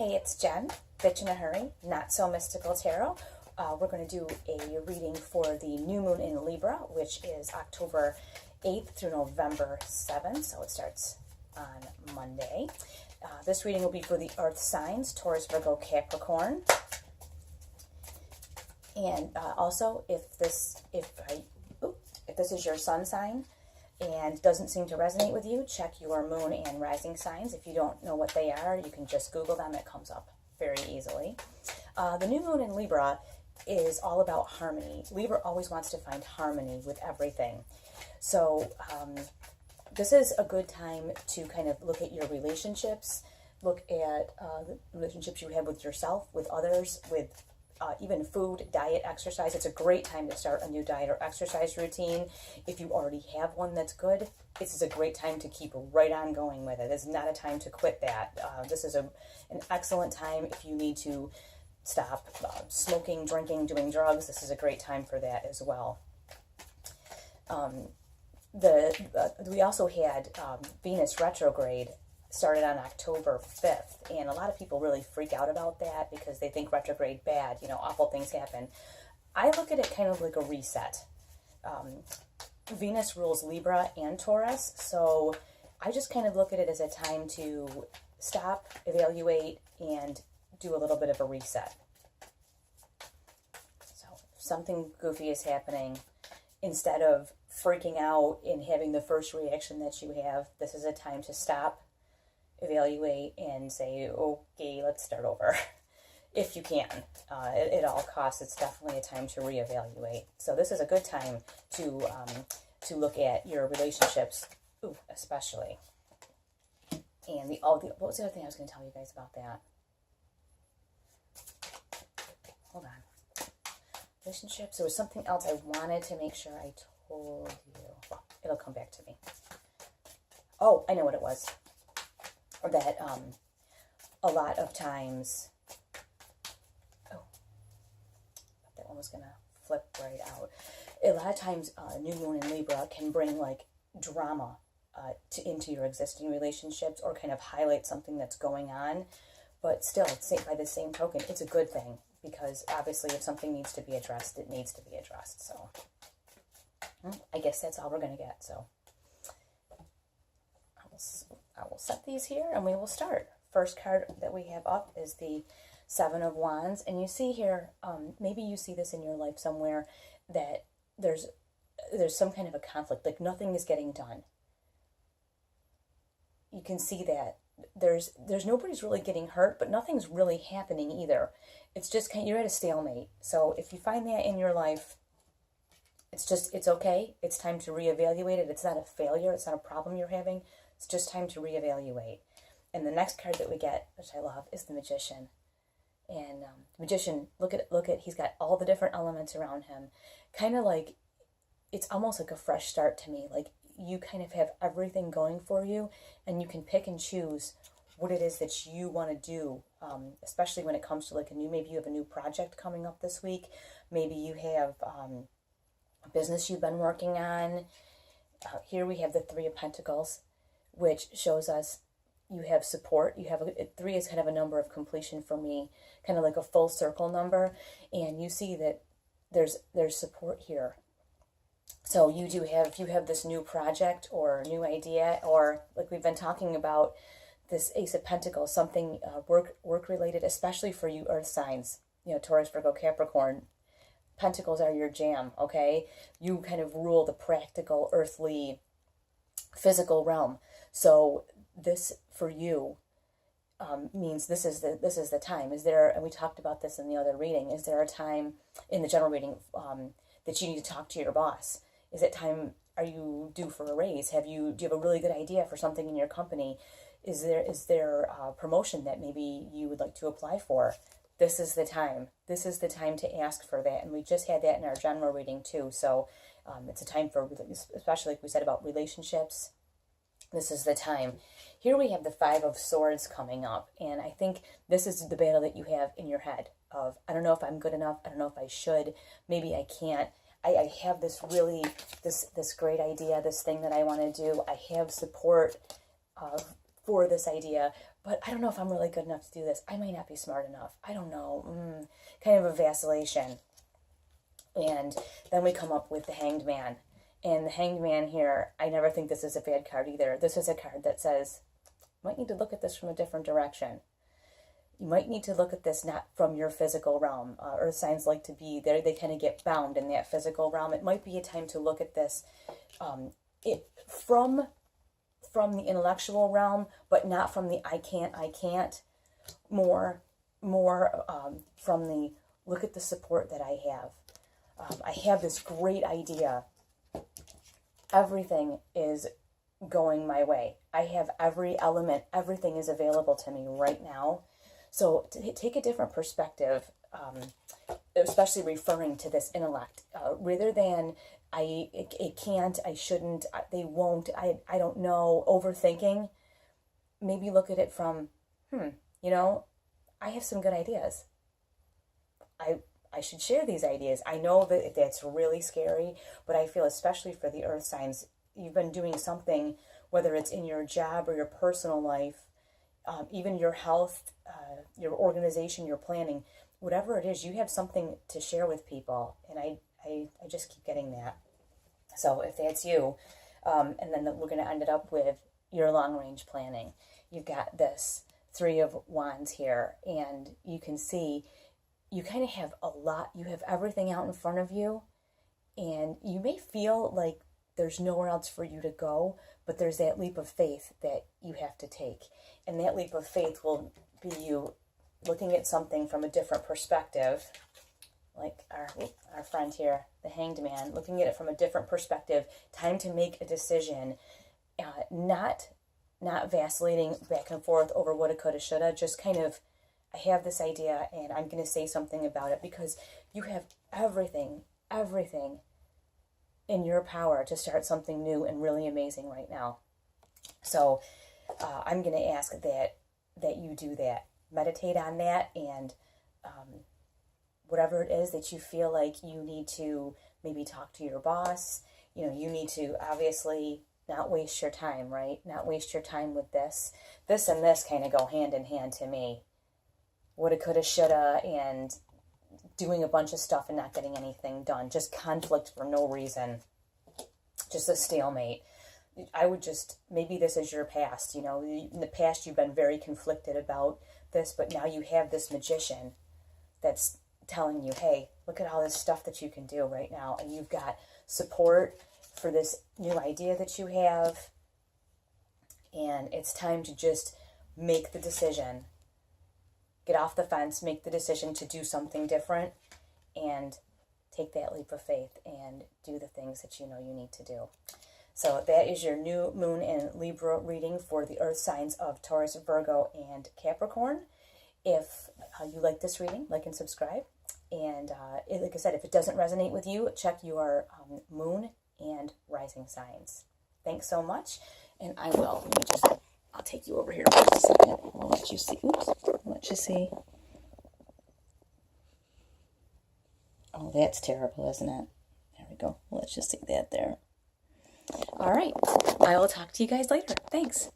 Hey, it's Jen, Bitch in a Hurry, Not So Mystical Tarot. We're going to do a reading for the new moon in Libra, which is October 8th through November 7th, so it starts on Monday. This reading will be for the earth signs, Taurus, Virgo, Capricorn. And also, if this is your sun sign and doesn't seem to resonate with you, check your moon and rising signs. If you don't know what they are, you can just Google them. It comes up very easily. The new moon in Libra is all about harmony. Libra always wants to find harmony with everything. So this is a good time to kind of look at your relationships, look at the relationships you have with yourself, with others, with even food, diet, exercise. It's a great time to start a new diet or exercise routine. If you already have one that's good, this is a great time to keep right on going with it. It's not a time to quit that. This is an excellent time if you need to stop smoking, drinking, doing drugs. This is a great time for that as well. We also had Venus retrograde started on October 5th, and a lot of people really freak out about that because they think retrograde bad, awful things happen. I look at it kind of like a reset. Venus rules Libra and Taurus, so I just kind of look at it as a time to stop, evaluate, and do a little bit of a reset. So if something goofy is happening, instead of freaking out and having the first reaction that you have, this is a time to stop, evaluate, and say, okay, let's start over. If you can. At all costs, it's definitely a time to reevaluate. So this is a good time to look at your relationships, especially. And what was the other thing I was going to tell you guys about that? Hold on. Relationships. There was something else I wanted to make sure I told you. Well, it'll come back to me. Oh, I know what it was. That a lot of times, that one was going to flip right out. A lot of times, new moon in Libra can bring like drama into your existing relationships or kind of highlight something that's going on. But still, by the same token, it's a good thing because obviously if something needs to be addressed, it needs to be addressed. So I guess that's all we're going to get. So I will set these here and we will start. First card that we have up is the Seven of Wands. And you see here, maybe you see this in your life somewhere, that there's some kind of a conflict, like nothing is getting done. You can see that there's nobody's really getting hurt, but nothing's really happening either. It's just you're at a stalemate. So if you find that in your life, it's okay. It's time to reevaluate it. It's not a failure. It's not a problem you're having. It's just time to reevaluate. And the next card that we get, which I love, is the Magician. And the Magician, look at, he's got all the different elements around him. Kind of like, it's almost like a fresh start to me. Like you kind of have everything going for you and you can pick and choose what it is that you want to do, especially when it comes to maybe you have a new project coming up this week. Maybe you have a business you've been working on. Here we have the Three of Pentacles, which shows us you have support. You have three is kind of a number of completion for me, kind of like a full circle number. And you see that there's support here. So if you have this new project or new idea, or like we've been talking about this Ace of Pentacles, something work related, especially for you earth signs, Taurus, Virgo, Capricorn. Pentacles are your jam, okay? You kind of rule the practical, earthly, physical realm. So this for you means this is the time. And we talked about this in the other reading, is there a time in the general reading that you need to talk to your boss? Is it time, are you due for a raise? Do you have a really good idea for something in your company? Is there a promotion that maybe you would like to apply for? This is the time. This is the time to ask for that. And we just had that in our general reading too. So it's a time for, especially like we said about relationships, this is the time. Here we have the Five of Swords coming up. And I think this is the battle that you have in your head of, I don't know if I'm good enough. I don't know if I should. Maybe I can't. I have this great idea, this thing that I want to do. I have support for this idea, but I don't know if I'm really good enough to do this. I might not be smart enough. I don't know. Kind of a vacillation. And then we come up with the Hanged Man. And the Hanged Man here, I never think this is a bad card either. This is a card that says, you might need to look at this from a different direction. You might need to look at this not from your physical realm. Earth signs like to be there. They kind of get bound in that physical realm. It might be a time to look at this from the intellectual realm, but not from the I can't. More from the look at the support that I have. I have this great idea. Everything is going my way. I have every element. Everything is available to me right now. So take a different perspective, especially referring to this intellect, rather than it can't, I shouldn't, they won't, I don't know, overthinking. Maybe look at it from, you know, I have some good ideas. I should share these ideas. I know that that's really scary, but I feel especially for the earth signs, you've been doing something, whether it's in your job or your personal life, even your health, your organization, your planning, whatever it is, you have something to share with people. And I just keep getting that. So if that's you, and then we're going to end it up with your long-range planning. You've got this Three of Wands here, and you can see you kind of have a lot, you have everything out in front of you, and you may feel like there's nowhere else for you to go, but there's that leap of faith that you have to take. And that leap of faith will be you looking at something from a different perspective, like our friend here, the Hanged Man, looking at it from a different perspective. Time to make a decision, not vacillating back and forth over woulda, coulda, shoulda, just kind of, I have this idea and I'm going to say something about it, because you have everything in your power to start something new and really amazing right now. So I'm going to ask that you do that. Meditate on that, and whatever it is that you feel like you need to maybe talk to your boss, you know, you need to obviously not waste your time, right? Not waste your time with this. This and this kind of go hand in hand to me. Woulda, coulda, shoulda, and doing a bunch of stuff and not getting anything done. Just conflict for no reason. Just a stalemate. I would just, maybe this is your past, you know, in the past you've been very conflicted about this, but now you have this magician that's telling you, hey, look at all this stuff that you can do right now, and you've got support for this new idea that you have, and it's time to just make the decision. Get off the fence, make the decision to do something different, and take that leap of faith and do the things that you know you need to do. So that is your new moon and Libra reading for the earth signs of Taurus, Virgo, and Capricorn. If you like this reading, like and subscribe. And like I said, if it doesn't resonate with you, check your moon and rising signs. Thanks so much. And I'll take you over here for just a second. I'll let you see. Oops. I'll let you see. Oh, that's terrible, isn't it? There we go. Let's just see that there. All right. I will talk to you guys later. Thanks.